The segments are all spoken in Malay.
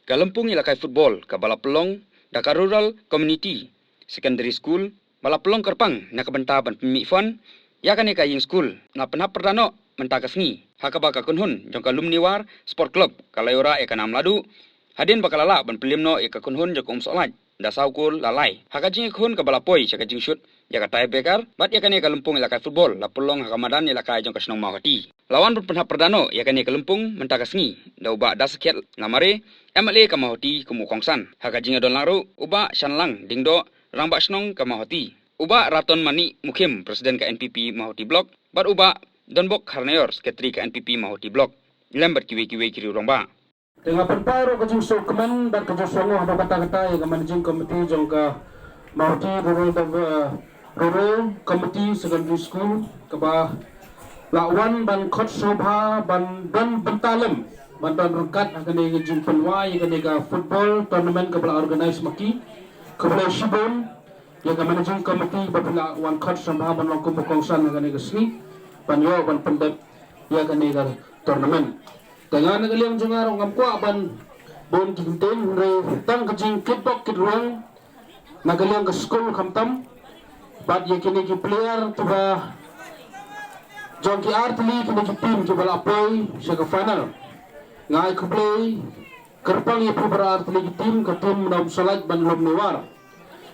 Kalampung ilakai football ke bala pelong daka rural community secondary school bala pelong kerpang na kabenta ban pemikfon ya kan ka ying school na penap perdano mentaka sni hakaba ka kunhun jong alumni war sport club kalayora e kanam ladu hadin bakalala ban pelimno e ka kunhun jong umsolaj da saukul lalai hakajing kun ka bala poi chaka jing shoot ya ka tai bekar bat ya kan ka lumpung ilakai football la pelong hakamadan ilakai jong kasnong mawati lawan penap perdano ya kan ka lumpung mentaka sni da uba da sekiat ngamare MLA kamahoti kumukongsan hakajing adon laru uba shanlang dingdo rangbak snong kamahoti uba raton mani mukim presiden ke NPP mahoti blok bar uba donbok harnayor sekretari ke NPP mahoti blok lembat kiwe kiri rongba dengan penparo kajing sokman dan kajing songo haba kata-kata yang managing committee jongka mahoti rural committee secondary school keba lawan ban khot sobha ban bentalem bantuan rengkat akan dia jing penwai akan dia football tournament kepala organize maki kepala shibon yang managing committee bapila wan khot sambha ban long kumukongsan akan dia sni ban yo ban pendep ya akan dia tournament dengan negaliang jengar ngam kwa ban bon kinten re tang kajing kitbok kidruang nagaliang ke school khamtam bat ye kini ki player tuba jongki artli kini ki team ki bala apoy sa final ngai ku play kerpang ipu berarti lagi tim ke tim dalam salat ban lom niwar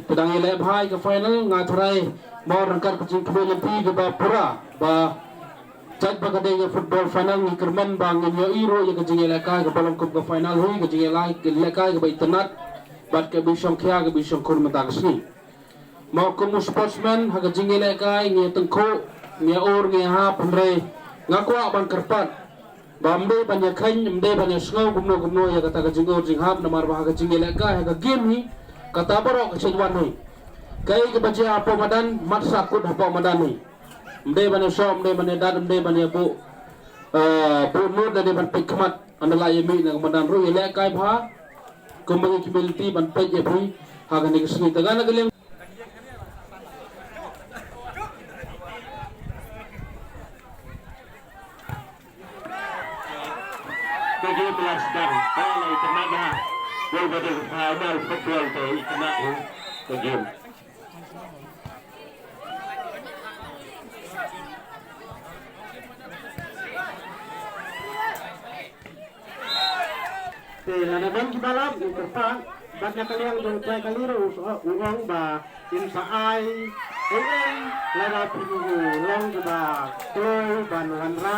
pedang ile bhai ke final ngai trai mau rangkar kucing ke lempi ke ba pura ba chat ba kade football final ni kerman bang yo iro ye ke jing ile kai ke balong kup ke final hui ke jing ile kai ke ba internet bat ke bisong khia ke bisong kun mata kesni mau kum sportsman ha ke jing ile kai ngi tengko ngi or ngi ha pemre ngakwa ban kerpat Bamde banyak kain, bamde banyak sengau, gumno ya kata kejengor jenghap, namar bahag kejengel ka, ya game ni kata barok kesejuan ni. Kai kebaca apa madan, mat sakut apa madan ni. Bamde banyak som, bamde banyak dan, bamde banyak bu nur dari ban pikmat, anda layak mi nak madan ru, ya kai bah, kembali kembali ban pej ya beri, hagan ni kesini. Tegana keleng. Bagi pelaskan kalau tenaga daripada final football tu kena bagi Lanaban kibalap terpang banyak kali yang jengkai kaliru uang ba insaai lada pigu long ba kloy ban wanra